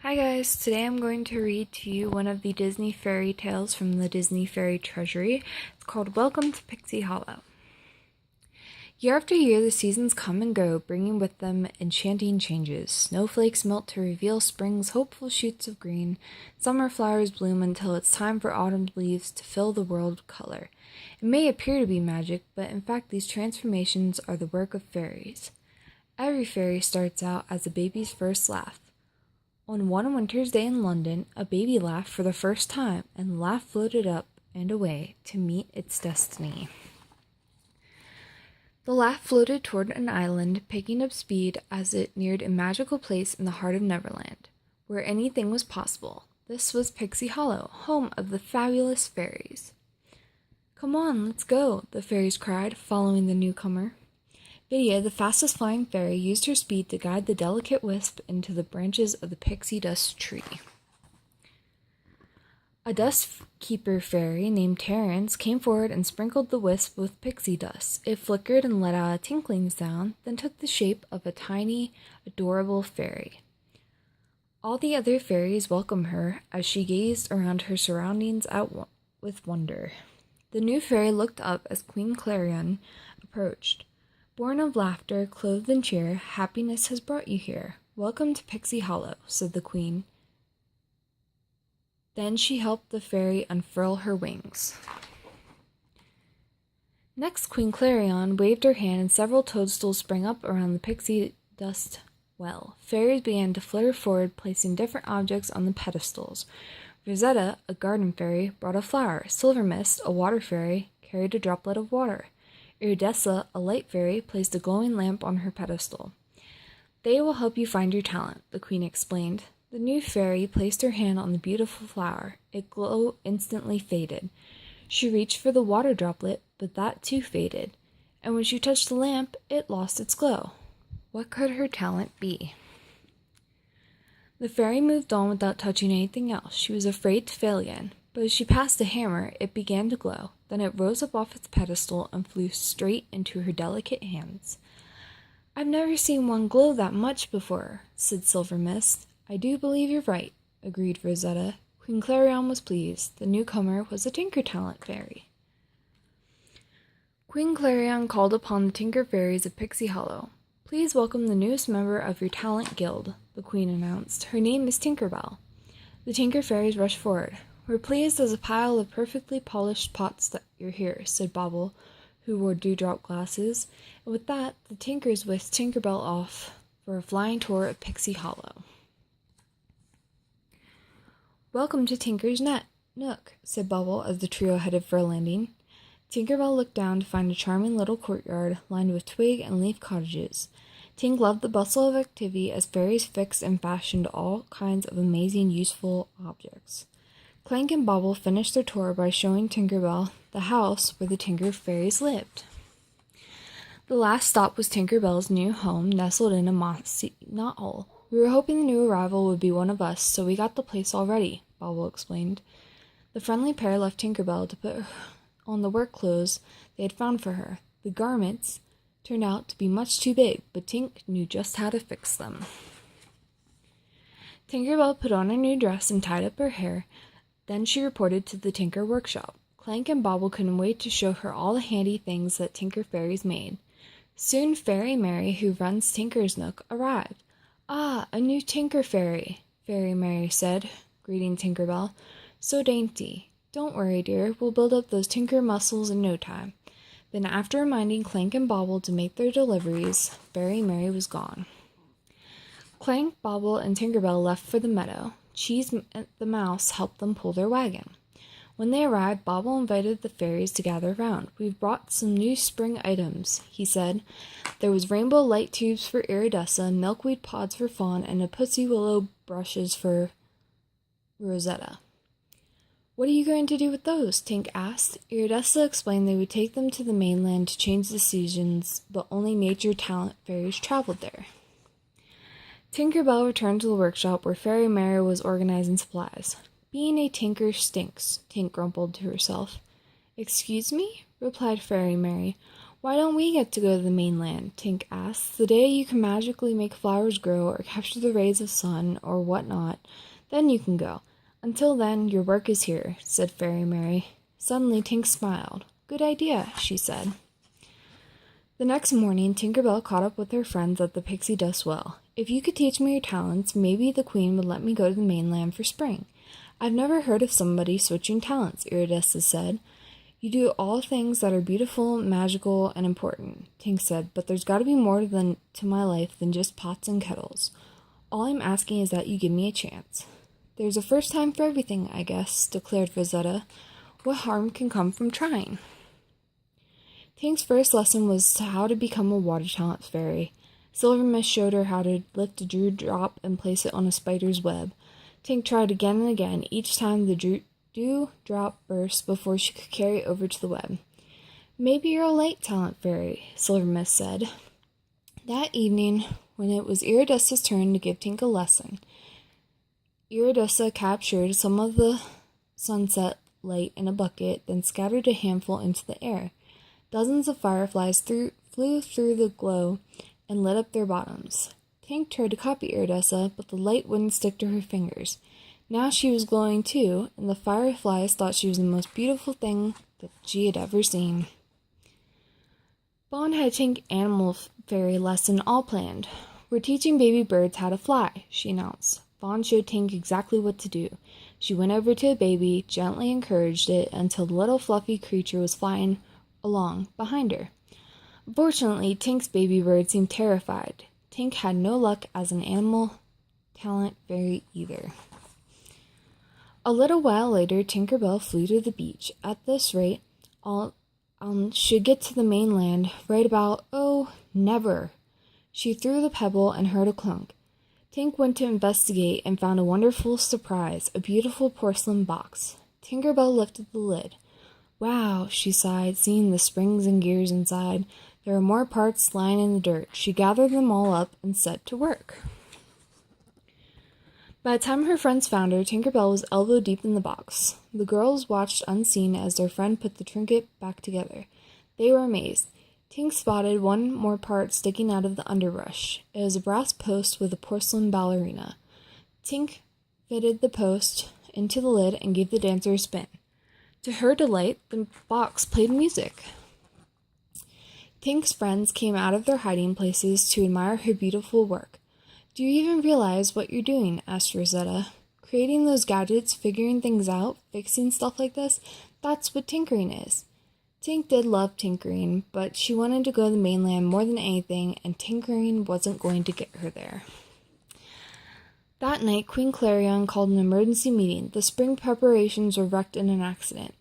Hi guys, today I'm going to read to you one of the Disney fairy tales from the Disney Fairy Treasury. It's called Welcome to Pixie Hollow. Year after year, the seasons come and go, bringing with them enchanting changes. Snowflakes melt to reveal spring's hopeful shoots of green. Summer flowers bloom until it's time for autumn leaves to fill the world with color. It may appear to be magic, but in fact these transformations are the work of fairies. Every fairy starts out as a baby's first laugh. On one winter's day in London, a baby laughed for the first time, and the laugh floated up and away to meet its destiny. The laugh floated toward an island, picking up speed as it neared a magical place in the heart of Neverland, where anything was possible. This was Pixie Hollow, home of the fabulous fairies. "Come on, let's go," the fairies cried, following the newcomer. Vidya, the fastest flying fairy, used her speed to guide the delicate wisp into the branches of the pixie dust tree. A dust keeper fairy named Terrence came forward and sprinkled the wisp with pixie dust. It flickered and let out a tinkling sound, then took the shape of a tiny, adorable fairy. All the other fairies welcomed her as she gazed around her surroundings with wonder. The new fairy looked up as Queen Clarion approached. "Born of laughter, clothed in cheer, happiness has brought you here. Welcome to Pixie Hollow," said the queen. Then she helped the fairy unfurl her wings. Next, Queen Clarion waved her hand and several toadstools sprang up around the pixie dust well. Fairies began to flitter forward, placing different objects on the pedestals. Rosetta, a garden fairy, brought a flower. Silver Mist, a water fairy, carried a droplet of water. Iridessa, a light fairy, placed a glowing lamp on her pedestal. "They will help you find your talent," the queen explained. The new fairy placed her hand on the beautiful flower. Its glow instantly faded. She reached for the water droplet, but that too faded. And when she touched the lamp, it lost its glow. What could her talent be? The fairy moved on without touching anything else. She was afraid to fail again. But as she passed a hammer, it began to glow. Then it rose up off its pedestal and flew straight into her delicate hands. "I've never seen one glow that much before," said Silver Mist. "I do believe you're right," agreed Rosetta. Queen Clarion was pleased. The newcomer was a Tinker Talent fairy. Queen Clarion called upon the Tinker Fairies of Pixie Hollow. "Please welcome the newest member of your talent guild," the queen announced. "Her name is Tinkerbell." The Tinker Fairies rushed forward. "We're pleased as a pile of perfectly polished pots that you're here," said Bobble, who wore dewdrop glasses. And with that, the Tinkers whisked Tinkerbell off for a flying tour of Pixie Hollow. "Welcome to Tinker's Nook," said Bubble as the trio headed for a landing. Tinkerbell looked down to find a charming little courtyard lined with twig and leaf cottages. Tink loved the bustle of activity as fairies fixed and fashioned all kinds of amazing, useful objects. Clank and Bobble finished their tour by showing Tinkerbell the house where the Tinker Fairies lived. The last stop was Tinkerbell's new home, nestled in a mossy knothole. "We were hoping the new arrival would be one of us, so we got the place all ready," Bobble explained. The friendly pair left Tinkerbell to put on the work clothes they had found for her. The garments turned out to be much too big, but Tink knew just how to fix them. Tinkerbell put on her new dress and tied up her hair. Then she reported to the Tinker workshop. Clank and Bobble couldn't wait to show her all the handy things that Tinker Fairies made. Soon Fairy Mary, who runs Tinker's Nook, arrived. "Ah, a new Tinker Fairy," Fairy Mary said, greeting Tinkerbell. "So dainty. Don't worry, dear, we'll build up those Tinker muscles in no time." Then, after reminding Clank and Bobble to make their deliveries, Fairy Mary was gone. Clank, Bobble, and Tinkerbell left for the meadow. Cheese the Mouse helped them pull their wagon. When they arrived, Bobble invited the fairies to gather around. "We've brought some new spring items," he said. There was rainbow light tubes for Iridessa, milkweed pods for Fawn, and a pussy willow brushes for Rosetta. "What are you going to do with those?" Tink asked. Iridessa explained they would take them to the mainland to change the seasons, but only major talent fairies traveled there. Tinkerbell returned to the workshop where Fairy Mary was organizing supplies. "Being a tinker stinks," Tink grumbled to herself. "Excuse me?" replied Fairy Mary. Why don't we get to go to the mainland? Tink asked. The day you can magically make flowers grow or capture the rays of sun or whatnot, then you can go. Until then, your work is here, said Fairy Mary. Suddenly, Tink smiled. Good idea, she said. The next morning, Tinkerbell caught up with her friends at the Pixie Dust Well. If you could teach me your talents, maybe the Queen would let me go to the mainland for spring. I've never heard of somebody switching talents, Iridescus said. You do all things that are beautiful, magical, and important, Tink said, but there's got to be more to my life than just pots and kettles. All I'm asking is that you give me a chance. There's a first time for everything, I guess, declared Rosetta. What harm can come from trying? Tink's first lesson was how to become a water talent fairy. Silvermist showed her how to lift a dewdrop and place it on a spider's web. Tink tried again and again, each time the dewdrop burst before she could carry it over to the web. Maybe you're a light talent fairy, Silvermist said. That evening, when it was Iridesca's turn to give Tink a lesson, Iridesca captured some of the sunset light in a bucket, then scattered a handful into the air. Dozens of fireflies flew through the glow and lit up their bottoms. Tink tried to copy Iridesca, but the light wouldn't stick to her fingers. Now she was glowing too, and the fireflies thought she was the most beautiful thing that she had ever seen. Fawn had Tink animal fairy lesson all planned. We're teaching baby birds how to fly, she announced. Fawn showed Tink exactly what to do. She went over to a baby, gently encouraged it until the little fluffy creature was flying along behind her. Fortunately, Tink's baby bird seemed terrified. Tink had no luck as an animal talent fairy either. A little while later, Tinkerbell flew to the beach. At this rate, should get to the mainland right about, never. She threw the pebble and heard a clunk. Tink went to investigate and found a wonderful surprise, a beautiful porcelain box. Tinkerbell lifted the lid. Wow, she sighed, seeing the springs and gears inside. There were more parts lying in the dirt. She gathered them all up and set to work. By the time her friends found her, Tinkerbell was elbow deep in the box. The girls watched unseen as their friend put the trinket back together. They were amazed. Tink spotted one more part sticking out of the underbrush. It was a brass post with a porcelain ballerina. Tink fitted the post into the lid and gave the dancer a spin. To her delight, the box played music. Tink's friends came out of their hiding places to admire her beautiful work. Do you even realize what you're doing? Asked Rosetta. Creating those gadgets, figuring things out, fixing stuff like this, that's what tinkering is. Tink did love tinkering, but she wanted to go to the mainland more than anything, and tinkering wasn't going to get her there. That night, Queen Clarion called an emergency meeting. The spring preparations were wrecked in an accident.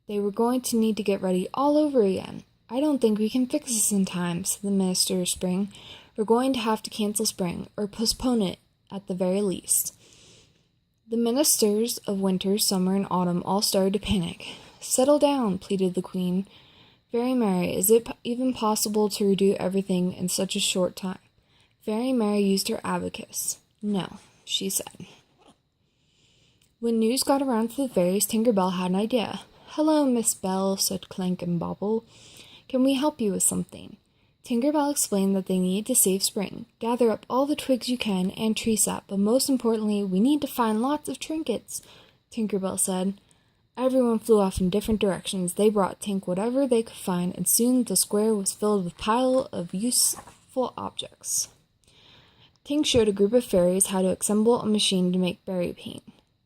They were going to need to get ready all over again. I don't think we can fix this in time, said the Minister of Spring. We're going to have to cancel spring, or postpone it at the very least. The ministers of winter, summer, and autumn all started to panic. Settle down, pleaded the Queen. Fairy Mary, is it even possible to redo everything in such a short time? Fairy Mary used her abacus. No, she said. When news got around to the fairies, Tinkerbell had an idea. Hello, Miss Bell, said Clank and Bobble. Can we help you with something? Tinkerbell explained that they needed to save spring. Gather up all the twigs you can and tree sap, but most importantly, we need to find lots of trinkets, Tinkerbell said. Everyone flew off in different directions. They brought Tink whatever they could find, and soon the square was filled with a pile of useful objects. Tink showed a group of fairies how to assemble a machine to make berry paint.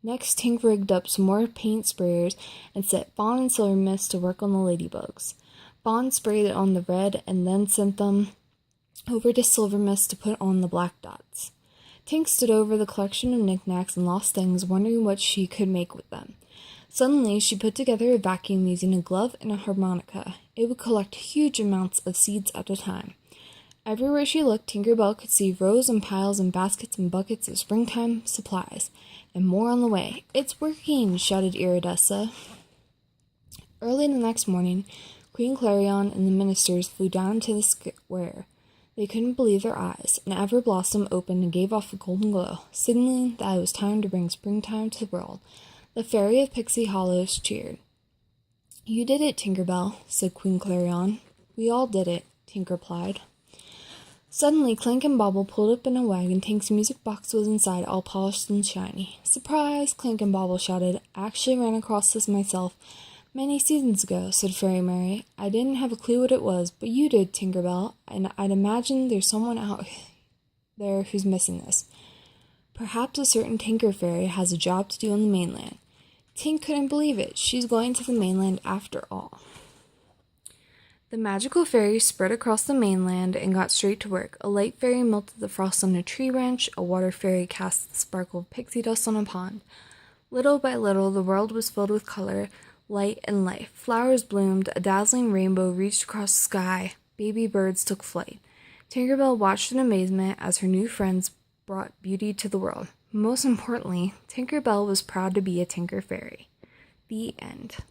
Next, Tink rigged up some more paint sprayers and set Fawn and Silvermist to work on the ladybugs. Fawn sprayed it on the red and then sent them over to Silvermist to put on the black dots. Tink stood over the collection of knickknacks and lost things, wondering what she could make with them. Suddenly, she put together a vacuum using a glove and a harmonica. It would collect huge amounts of seeds at a time. Everywhere she looked, Tinkerbell could see rows and piles and baskets and buckets of springtime supplies, and more on the way. It's working, shouted Iridesca. Early the next morning, Queen Clarion and the ministers flew down to the square. They couldn't believe their eyes. An ever-blossom opened and gave off a golden glow, signaling that it was time to bring springtime to the world. The fairy of Pixie Hollows cheered. You did it, Tinkerbell, said Queen Clarion. We all did it, Tink replied. Suddenly, Clink and Bobble pulled up in a wagon. Tink's music box was inside, all polished and shiny. Surprise! Clink and Bobble shouted. I actually ran across this myself many seasons ago, said Fairy Mary. I didn't have a clue what it was, but you did, Tinkerbell, and I'd imagine there's someone out there who's missing this. Perhaps a certain Tinker Fairy has a job to do on the mainland. Tink couldn't believe it. She's going to the mainland after all. The magical fairy spread across the mainland and got straight to work. A light fairy melted the frost on a tree branch. A water fairy cast the sparkle of pixie dust on a pond. Little by little, the world was filled with color, light, and life. Flowers bloomed. A dazzling rainbow reached across the sky. Baby birds took flight. Tinkerbell watched in amazement as her new friends brought beauty to the world. Most importantly, Tinkerbell was proud to be a Tinker Fairy. The end.